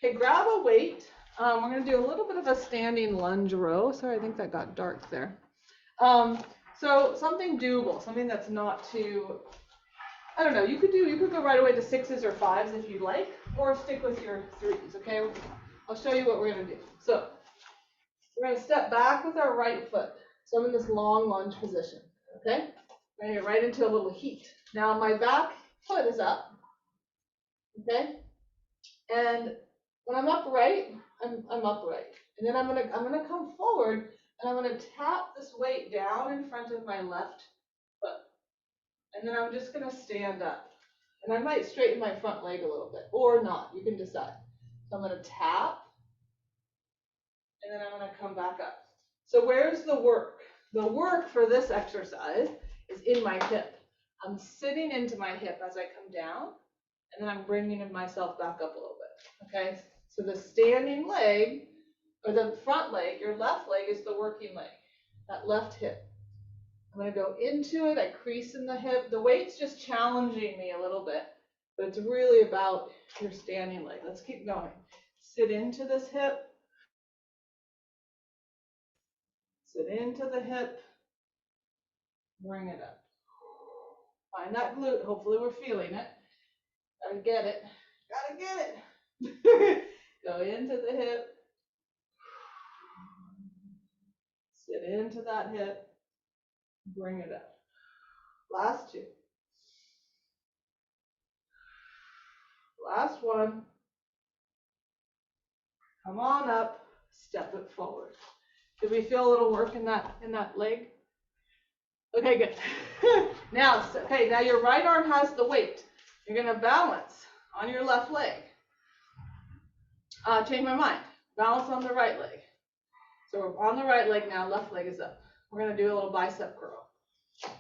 Okay, grab a weight. We're going to do a little bit of a standing lunge row. Sorry, I think that got dark there. So something doable, something that's not too, I don't know, you could go right away to 6s or 5s if you'd like, or stick with your 3s, okay? I'll show you what we're going to do. So we're going to step back with our right foot. So I'm in this long lunge position, okay? We're going to get right into a little heat. Now my back foot is up, okay? And when I'm upright, I'm upright. And then I'm gonna come forward and I'm gonna tap this weight down in front of my left foot. And then I'm just gonna stand up. And I might straighten my front leg a little bit, or not, you can decide. So I'm gonna tap, and then I'm gonna come back up. So where's the work? The work for this exercise is in my hip. I'm sitting into my hip as I come down, and then I'm bringing myself back up a little bit, okay? So the standing leg, or the front leg, your left leg is the working leg, that left hip. I'm going to go into it, I crease in the hip. The weight's just challenging me a little bit, but it's really about your standing leg. Let's keep going. Sit into this hip. Sit into the hip. Bring it up. Find that glute. Hopefully we're feeling it. Gotta get it. Gotta get it. Go into the hip. Sit into that hip. Bring it up. Last 2. Last 1. Come on up. Step it forward. Did we feel a little work in that leg? Okay, good. Now your right arm has the weight. You're gonna balance on your left leg. Change my mind. Balance on the right leg. So we're on the right leg now, left leg is up. We're gonna do a little bicep curl. I'm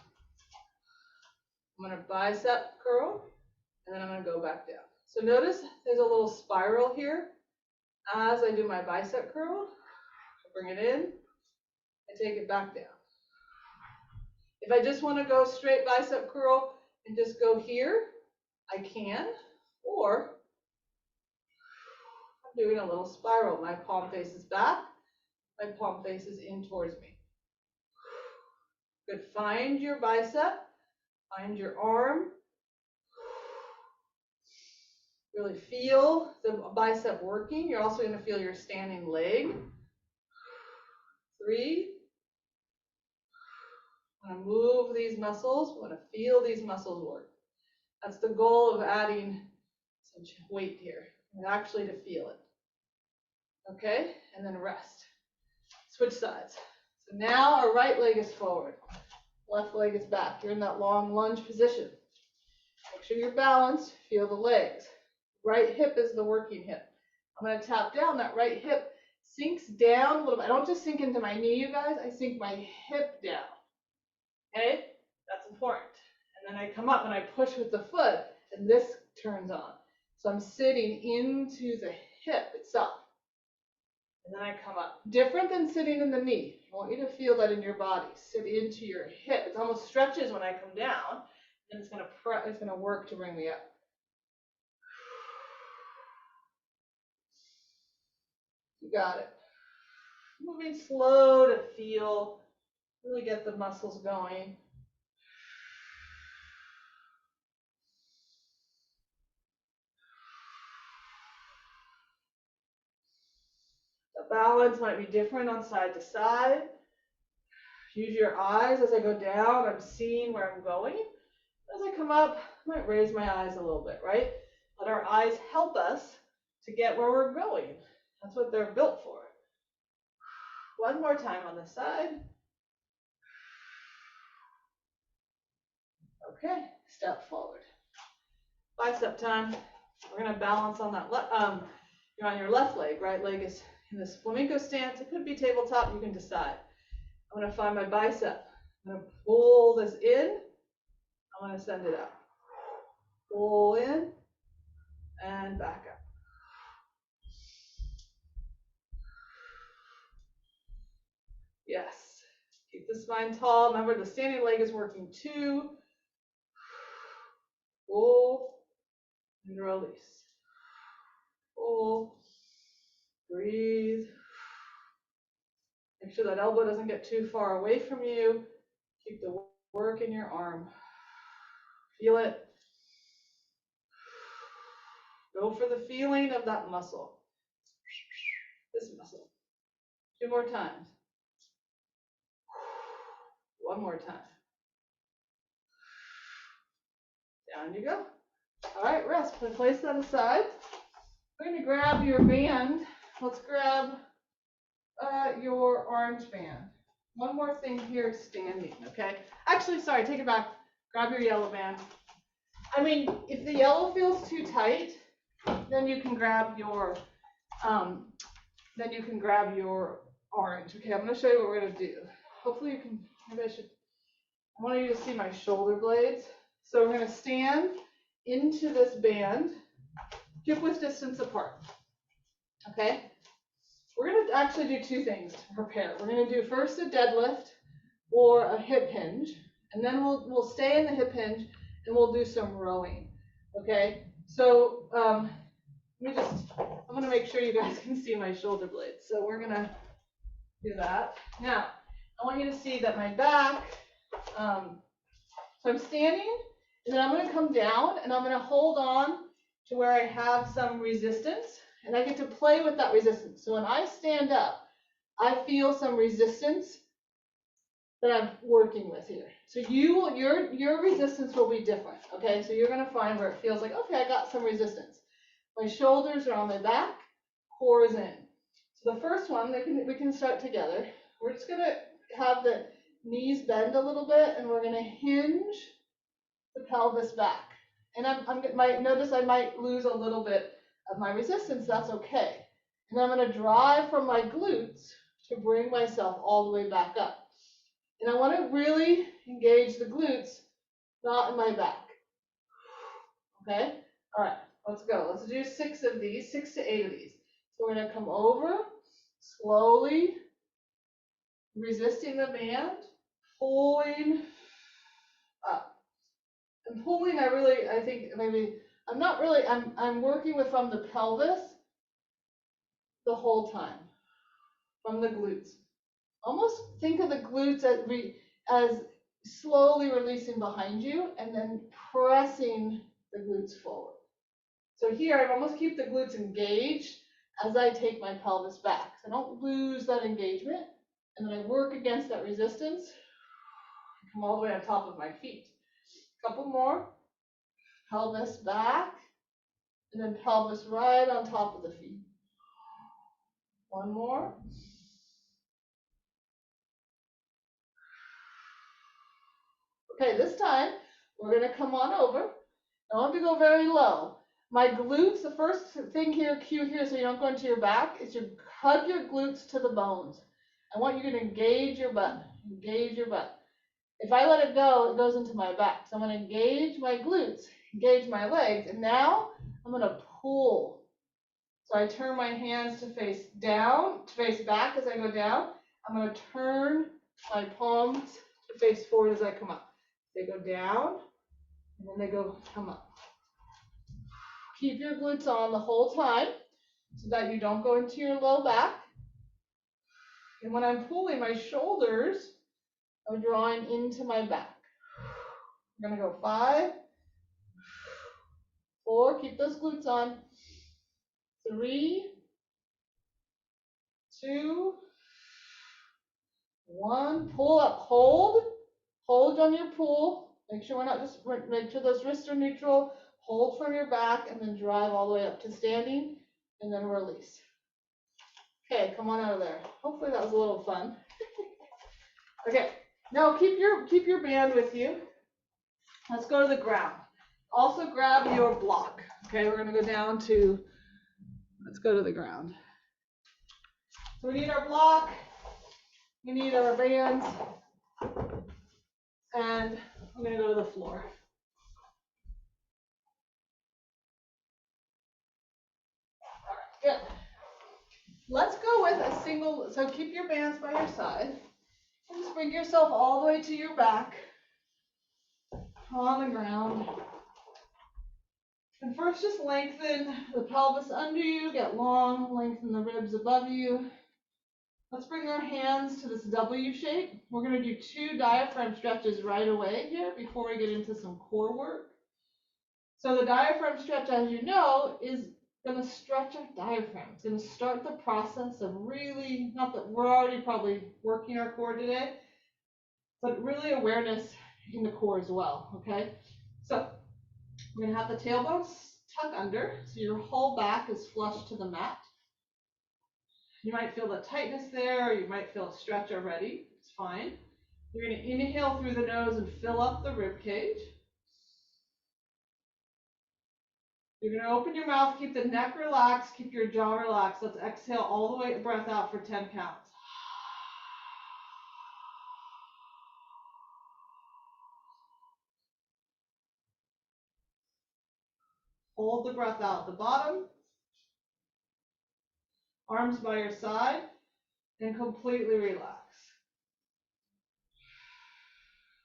gonna bicep curl, and then I'm gonna go back down. So notice there's a little spiral here. As I do my bicep curl, I bring it in, I take it back down. If I just want to go straight bicep curl and just go here, I can, or I'm doing a little spiral. My palm faces back, my palm faces in towards me. Good. Find your bicep, find your arm. Really feel the bicep working. You're also going to feel your standing leg. 3. I want to move these muscles. I want to feel these muscles work. That's the goal of adding some weight here, and actually to feel it. Okay, and then rest. Switch sides. So now our right leg is forward, left leg is back. You're in that long lunge position. Make sure you're balanced. Feel the legs. Right hip is the working hip. I'm going to tap down. That right hip sinks down a little bit. I don't just sink into my knee, you guys. I sink my hip down. Okay, that's important. And then I come up and I push with the foot, and this turns on. So I'm sitting into the hip itself. And then I come up. Different than sitting in the knee. I want you to feel that in your body. Sit into your hip. It almost stretches when I come down, and it's going to work to bring me up. You got it. Moving slow to feel, really get the muscles going. The balance might be different on side to side. Use your eyes as I go down. I'm seeing where I'm going. As I come up, I might raise my eyes a little bit, right? Let our eyes help us to get where we're going. That's what they're built for. One more time on this side. Okay, step forward. Bicep time. We're going to balance on that. You're on your left leg. Right leg is in this flamenco stance. It could be tabletop. You can decide. I'm going to find my bicep. I'm going to pull this in. I'm going to send it up. Pull in and back up. Yes. Keep the spine tall. Remember, the standing leg is working too. Pull and release. Pull Breathe. Make sure that elbow doesn't get too far away from you. Keep the work in your arm. Feel it. Go for the feeling of that muscle. This muscle. 2 more times. 1 more time. Down you go. All right, rest. Place that aside. We're going to grab your band. Let's grab your orange band. One more thing here, standing, okay? Actually, sorry, take it back. Grab your yellow band. I mean, if the yellow feels too tight, then you can grab your orange. Okay, I'm going to show you what we're going to do. Hopefully you can, maybe I want you to see my shoulder blades. So we're going to stand into this band, hip width distance apart. Okay? We're going to actually do 2 things to prepare. We're going to do first a deadlift or a hip hinge, and then we'll stay in the hip hinge and we'll do some rowing. Okay? So I'm going to make sure you guys can see my shoulder blades. So we're going to do that. Now, I want you to see that my back, so I'm standing, and then I'm going to come down and I'm going to hold on to where I have some resistance. And I get to play with that resistance. So when I stand up, I feel some resistance that I'm working with here. So your resistance will be different. Okay, so you're going to find where it feels like, okay, I got some resistance. My shoulders are on my back, core is in. So the first one, we can start together. We're just going to have the knees bend a little bit, and we're going to hinge the pelvis back. And notice I might lose a little bit of my resistance. That's okay. And I'm going to drive from my glutes to bring myself all the way back up. And I want to really engage the glutes, not in my back. Okay? All right, let's go. Let's do 6 of these, 6 to 8 of these. So we're going to come over, slowly, resisting the band, pulling up. And pulling, I think maybe, I'm working with from the pelvis the whole time, from the glutes. Almost think of the glutes as slowly releasing behind you and then pressing the glutes forward. So here I almost keep the glutes engaged as I take my pelvis back. So I don't lose that engagement, and then I work against that resistance and come all the way on top of my feet. Couple more. Pelvis back, and then pelvis right on top of the feet. One more. Okay, this time we're going to come on over. I want to go very low. My glutes, the first thing here, cue here, so you don't go into your back, is you hug your glutes to the bones. I want you to engage your butt. Engage your butt. If I let it go, it goes into my back. So I'm going to engage my glutes, engage my legs, and now I'm going to pull. So I turn my hands to face down, to face back as I go down. I'm going to turn my palms to face forward as I come up. They go down, and then they come up. Keep your glutes on the whole time so that you don't go into your low back. And when I'm pulling, my shoulders are drawing into my back. I'm going to go 5, 4, keep those glutes on, 3, 2, 1, pull up, hold on your pull, make sure make sure those wrists are neutral, hold from your back, and then drive all the way up to standing, and then release. Okay, come on out of there. Hopefully that was a little fun. Okay, now keep your band with you. Let's go to the ground. Also grab your block. Okay, we're gonna go down to, let's go to the ground. So we need our block, we need our bands, and I'm gonna go to the floor. All right, good. Let's go with a single, so keep your bands by your side. And just bring yourself all the way to your back on the ground. And first, just lengthen the pelvis under you, get long, lengthen the ribs above you. Let's bring our hands to this W shape. We're going to do 2 diaphragm stretches right away here before we get into some core work. So the diaphragm stretch, as you know, is going to stretch our diaphragm. It's going to start the process of really, not that we're already probably working our core today, but really awareness in the core as well, okay? So we're going to have the tailbone tuck under, so your whole back is flush to the mat. You might feel the tightness there, or you might feel a stretch already. It's fine. You're going to inhale through the nose and fill up the rib cage. You're going to open your mouth, keep the neck relaxed, keep your jaw relaxed. Let's exhale all the way, breath out for 10 counts. Hold the breath out at the bottom. Arms by your side, and completely relax.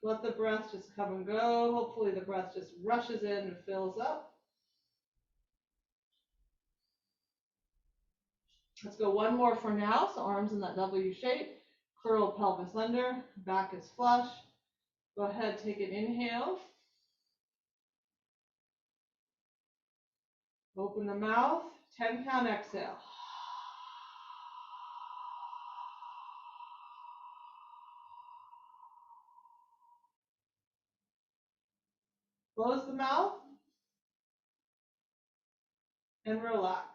Let the breath just come and go. Hopefully the breath just rushes in and fills up. Let's go one more for now. So arms in that W shape. Curl pelvis under. Back is flush. Go ahead, take an inhale. Open the mouth. 10 count exhale. Close the mouth. And relax.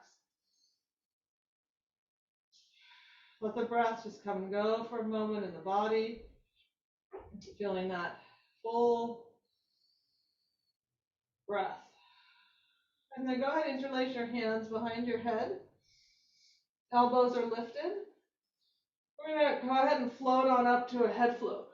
Let the breath just come and go for a moment in the body. Feeling that full breath. And then go ahead and interlace your hands behind your head. Elbows are lifted. We're going to go ahead and float on up to a head float.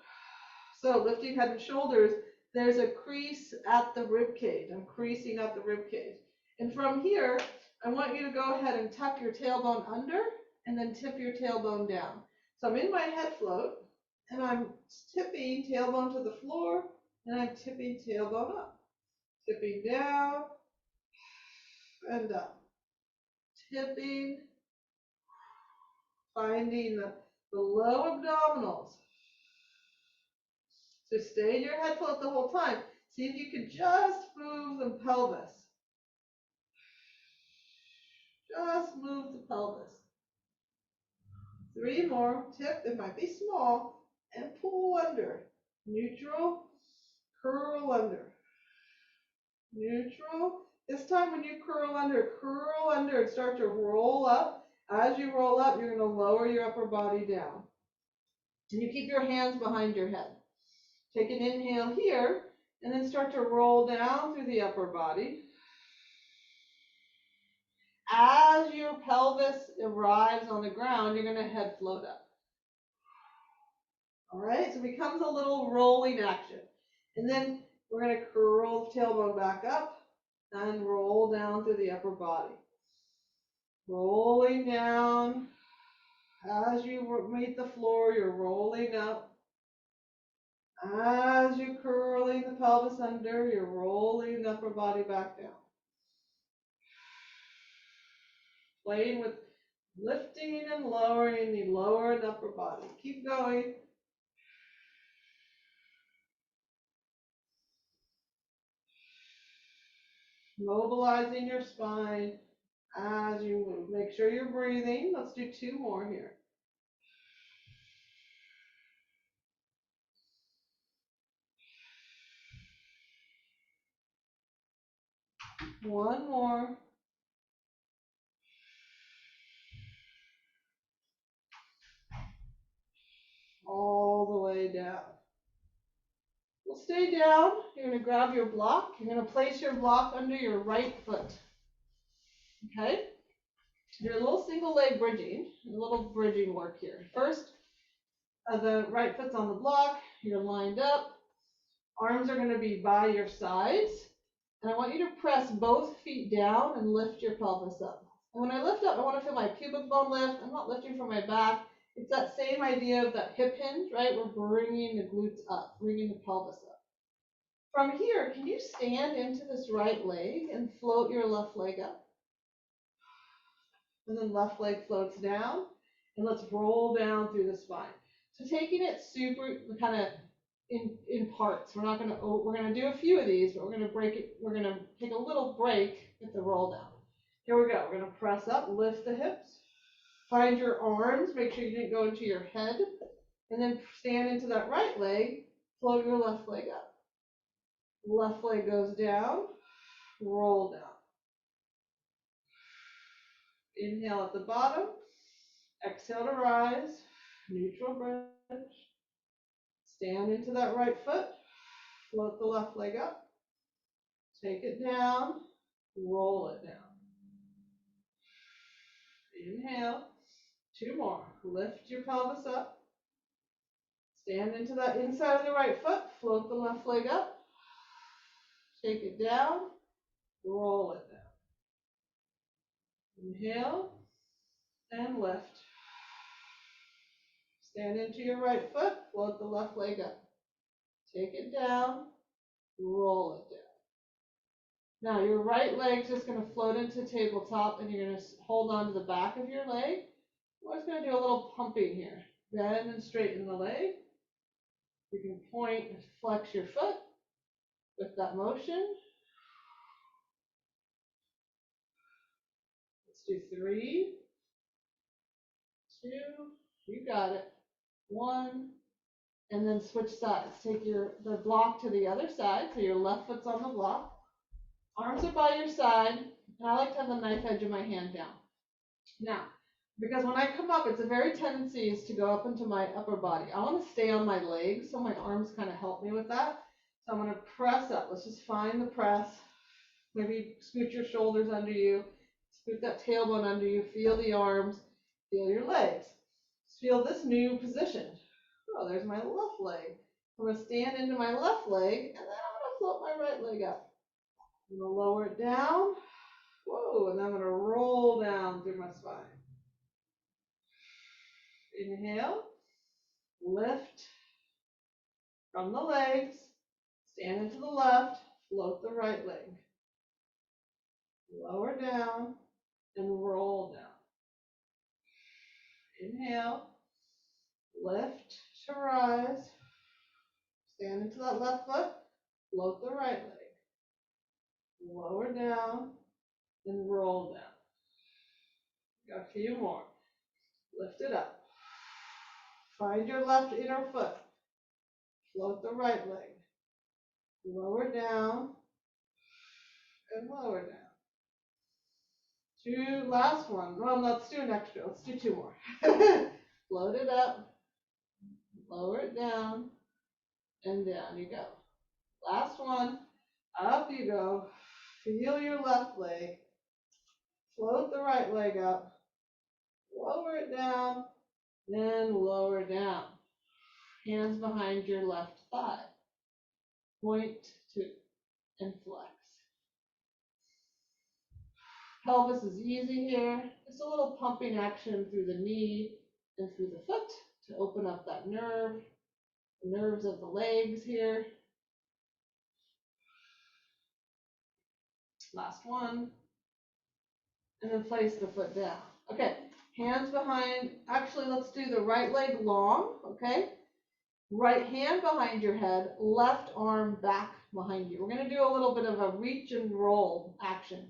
So lifting head and shoulders, there's a crease at the rib cage. I'm creasing up the rib cage. And from here, I want you to go ahead and tuck your tailbone under and then tip your tailbone down. So I'm in my head float and I'm tipping tailbone to the floor and I'm tipping tailbone up. Tipping down and up. Tipping, finding the low abdominals. So stay in your head float the whole time. See if you can just move the pelvis. Just move the pelvis. 3 more. Tip, it might be small, and pull under. Neutral, curl under. Neutral. This time when you curl under and start to roll up. As you roll up, you're going to lower your upper body down. And you keep your hands behind your head. Take an inhale here, and then start to roll down through the upper body. As your pelvis arrives on the ground, you're going to head float up. All right, so it becomes a little rolling action. And then we're going to curl the tailbone back up and roll down through the upper body. Rolling down. As you meet the floor, you're rolling up. As you're curling the pelvis under, you're rolling the upper body back down. Playing with lifting and lowering the lower and upper body. Keep going. Mobilizing your spine as you move. Make sure you're breathing. Let's do 2 more here. One more. All the way down. We'll stay down. You're going to grab your block. You're going to place your block under your right foot. Okay? Do a little single leg bridging. A little bridging work here. First, the right foot's on the block. You're lined up. Arms are going to be by your sides. And I want you to press both feet down and lift your pelvis up. And when I lift up, I want to feel my pubic bone lift. I'm not lifting from my back. It's that same idea of that hip hinge, right? We're bringing the glutes up, bringing the pelvis up. From here, can you stand into this right leg and float your left leg up? And then left leg floats down. And let's roll down through the spine. So taking it super kind of in parts. We're gonna do a few of these, but we're gonna break it. We're gonna take a little break at the roll down. Here we go. We're gonna press up, lift the hips, find your arms. Make sure you didn't go into your head, and then stand into that right leg. Float your left leg up. Left leg goes down. Roll down. Inhale at the bottom. Exhale to rise. Neutral bridge. Stand into that right foot. Float the left leg up. Take it down. Roll it down. Inhale. 2 more. Lift your pelvis up. Stand into that inside of the right foot. Float the left leg up. Take it down. Roll it down. Inhale and lift. Stand into your right foot. Float the left leg up. Take it down. Roll it down. Now your right leg's just going to float into tabletop, and you're going to hold on to the back of your leg. We're just going to do a little pumping here. Bend and straighten the leg. You can point and flex your foot with that motion. Let's do 3, 2, you got it. 1, and then switch sides. Take the block to the other side, so your left foot's on the block. Arms are by your side, and I like to have the knife edge of my hand down. Now, because when I come up, it's a very tendency is to go up into my upper body. I want to stay on my legs, so my arms kind of help me with that. So I'm going to press up. Let's just find the press. Maybe scoot your shoulders under you. Scoot that tailbone under you. Feel the arms. Feel your legs. Feel this new position. Oh, there's my left leg. I'm going to stand into my left leg, and then I'm going to float my right leg up. I'm going to lower it down. Whoa, and I'm going to roll down through my spine. Inhale, lift from the legs, stand into the left, float the right leg. Lower down and roll down. Inhale, lift to rise, stand into that left foot, float the right leg. Lower down and roll down. Got a few more. Lift it up. Find your left inner foot. Float the right leg. Lower down and lower down. Last one. Well, let's do an extra. Let's do 2 more. Float it up. Lower it down. And down you go. Last one. Up you go. Feel your left leg. Float the right leg up. Lower it down. Then lower down. Hands behind your left thigh. Point to and flex. Pelvis is easy here. Just a little pumping action through the knee and through the foot to open up that nerve, the nerves of the legs here. Last one. And then place the foot down. Okay, hands behind. Actually, let's do the right leg long, okay? Right hand behind your head, left arm back behind you. We're going to do a little bit of a reach and roll action.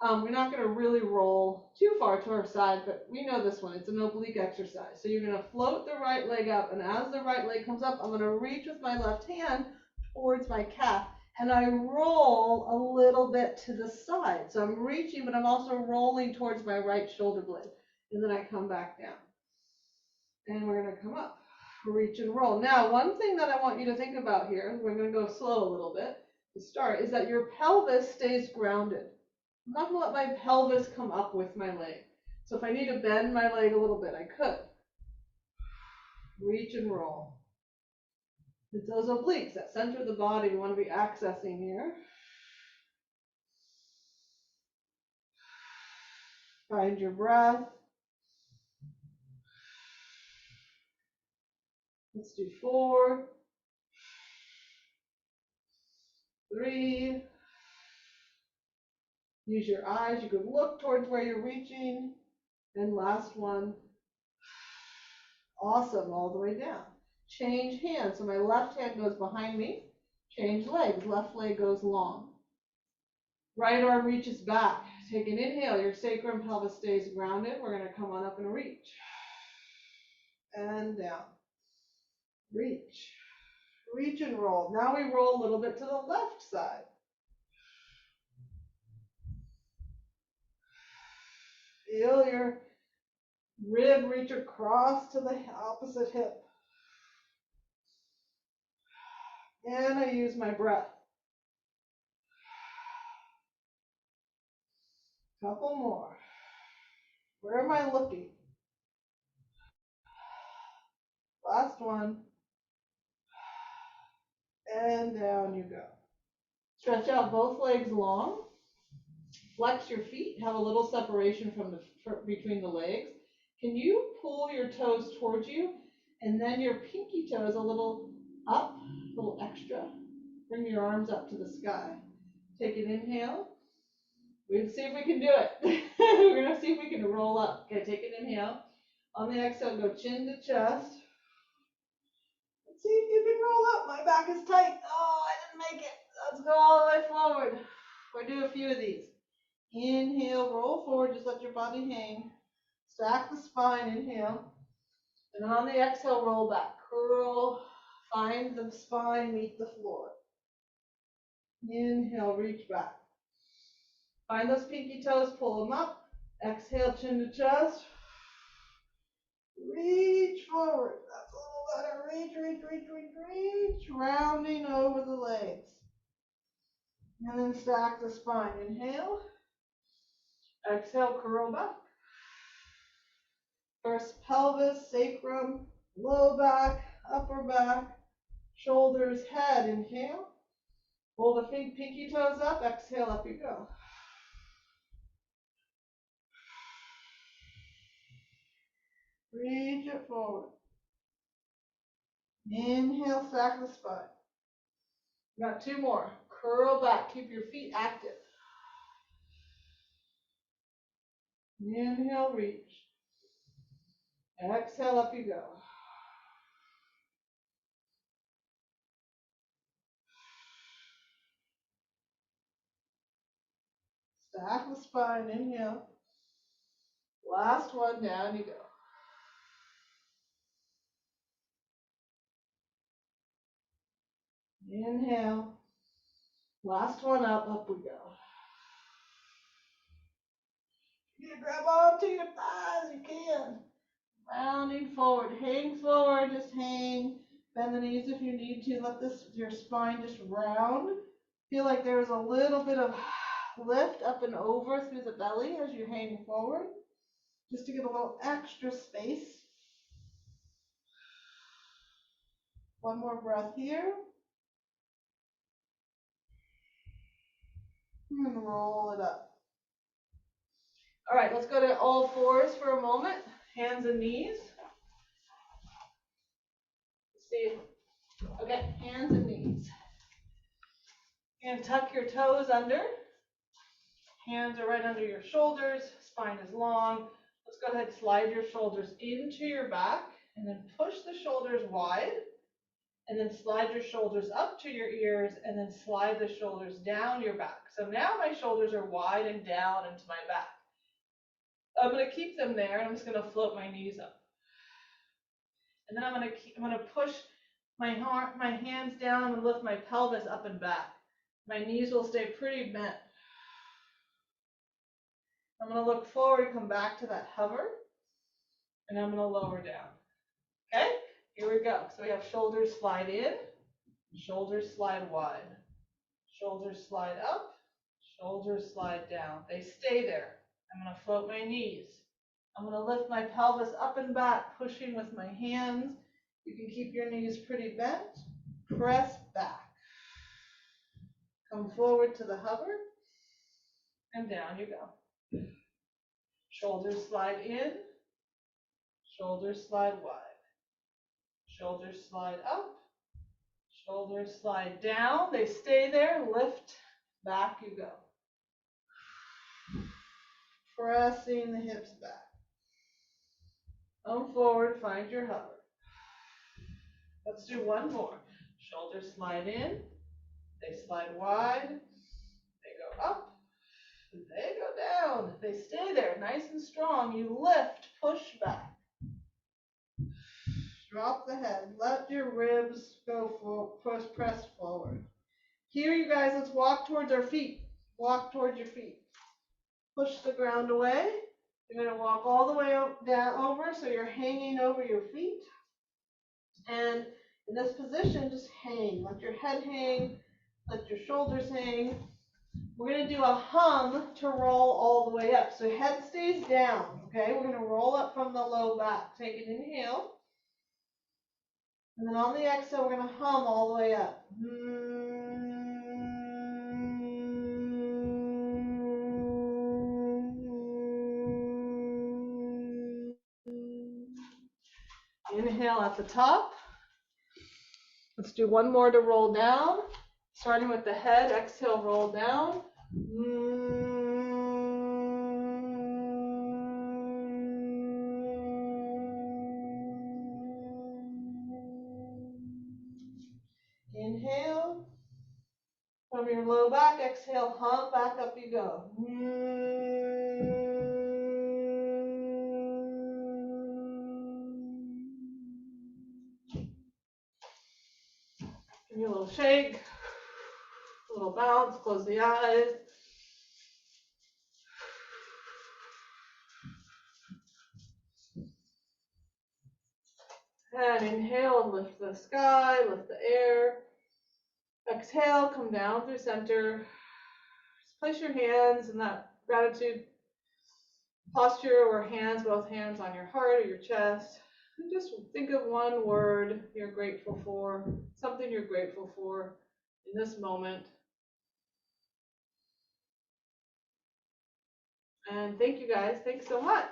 We're not going to really roll too far to our side, but we know this one. It's an oblique exercise. So you're going to float the right leg up, and as the right leg comes up, I'm going to reach with my left hand towards my calf, and I roll a little bit to the side. So I'm reaching, but I'm also rolling towards my right shoulder blade, and then I come back down. And we're going to come up, reach and roll. Now, one thing that I want you to think about here, we're going to go slow a little bit to start, is that your pelvis stays grounded. I'm not going to let my pelvis come up with my leg. So if I need to bend my leg a little bit, I could. Reach and roll. It's those obliques, that center of the body we want to be accessing here. Find your breath. Let's do 4, 3. Use your eyes. You can look towards where you're reaching. And last one. Awesome, all the way down. Change hands. So my left hand goes behind me. Change legs. Left leg goes long. Right arm reaches back. Take an inhale. Your sacrum pelvis stays grounded. We're going to come on up and reach. And down. Reach. Reach and roll. Now we roll a little bit to the left side. Feel your rib reach across to the opposite hip. And I use my breath. Couple more. Where am I looking? Last one. And down you go. Stretch out both legs long. Flex your feet. Have a little separation between the legs. Can you pull your toes towards you? And then your pinky toes a little up, a little extra. Bring your arms up to the sky. Take an inhale. We'll see if we can do it. We're going to see if we can roll up. Okay, take an inhale. On the exhale, go chin to chest. Let's see if you can roll up. My back is tight. Oh, I didn't make it. Let's go all the way forward. We'll do a few of these. Inhale, roll forward. Just let your body hang. Stack the spine. Inhale. And on the exhale, roll back. Curl. Find the spine meet the floor. Inhale, reach back. Find those pinky toes, pull them up. Exhale, chin to chest. Reach forward. That's a little better. Reach, reach, reach, reach, reach. Rounding over the legs. And then stack the spine. Inhale. Exhale, curl back. First pelvis, sacrum, low back, upper back, shoulders, head. Inhale. Pull the pinky toes up. Exhale, up you go. Reach it forward. Inhale, stack the spine. Got 2 more. Curl back. Keep your feet active. Inhale, reach. Exhale, up you go. Stack the spine. Inhale. Last one, down you go. Inhale. Last one up we go. You can grab onto your thighs, you can. Rounding forward, hang forward, just hang. Bend the knees if you need to. Let your spine just round. Feel like there's a little bit of lift up and over through the belly as you hang forward. Just to get a little extra space. One more breath here. And roll it up. All right, let's go to all fours for a moment. Hands and knees. Let's see. Okay, hands and knees. And tuck your toes under. Hands are right under your shoulders. Spine is long. Let's go ahead and slide your shoulders into your back. And then push the shoulders wide. And then slide your shoulders up to your ears. And then slide the shoulders down your back. So now my shoulders are wide and down into my back. I'm going to keep them there, and I'm just going to float my knees up. And then I'm going to push my hands down and lift my pelvis up and back. My knees will stay pretty bent. I'm going to look forward, come back to that hover, and I'm going to lower down. Okay, here we go. So we have shoulders slide in, shoulders slide wide, shoulders slide up, shoulders slide down. They stay there. I'm going to float my knees. I'm going to lift my pelvis up and back, pushing with my hands. You can keep your knees pretty bent. Press back. Come forward to the hover. And down you go. Shoulders slide in. Shoulders slide wide. Shoulders slide up. Shoulders slide down, they stay there, lift, back you go. Pressing the hips back. Come forward, find your hover. Let's do one more. Shoulders slide in, they slide wide, they go up, they go down, they stay there, nice and strong. You lift, push back. Drop the head, let your ribs go forward, press forward. Here, you guys, let's walk towards our feet. Walk towards your feet. Push the ground away. You're going to walk all the way down over, so you're hanging over your feet. And in this position, just hang. Let your head hang. Let your shoulders hang. We're going to do a hum to roll all the way up. So head stays down, okay? We're going to roll up from the low back. Take an inhale. And then on the exhale, we're going to hum all the way up. Inhale at the top. Let's do one more to roll down. Starting with the head, exhale, roll down. Inhale. From your low back, exhale, hum, back up you go. Give me a little shake, a little bounce, close the eyes. And inhale, lift the sky, lift the air. Exhale, come down through center. Just place your hands in that gratitude posture or hands, both hands on your heart or your chest. And just think of one word you're grateful for, something you're grateful for in this moment. And thank you guys. Thanks so much.